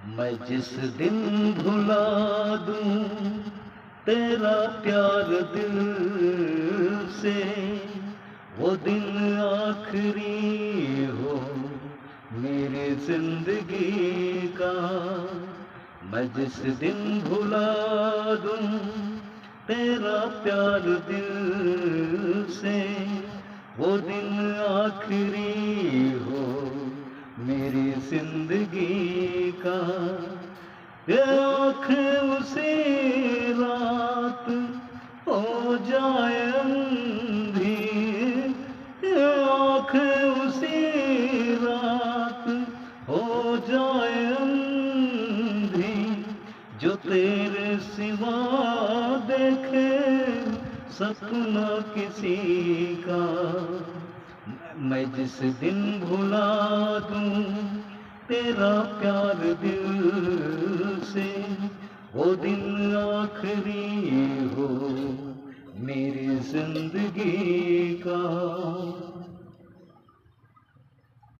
मैं जिस दिन भुला दूं तेरा प्यार दिल से, वो दिन आखिरी हो मेरी जिंदगी का। मैं जिस दिन भुला दूं तेरा प्यार दिल से, वो दिन आखिरी हो मेरी जिंदगी का। ये आँखें उसी रात हो जाए अंधी, ये आँखें उसी रात हो जाए अंधी, जो तेरे सिवा देखे सपना किसी का। मैं जिस दिन भुला दूं तेरा प्यार दिल से, वो दिन आखिरी हो मेरी जिंदगी का।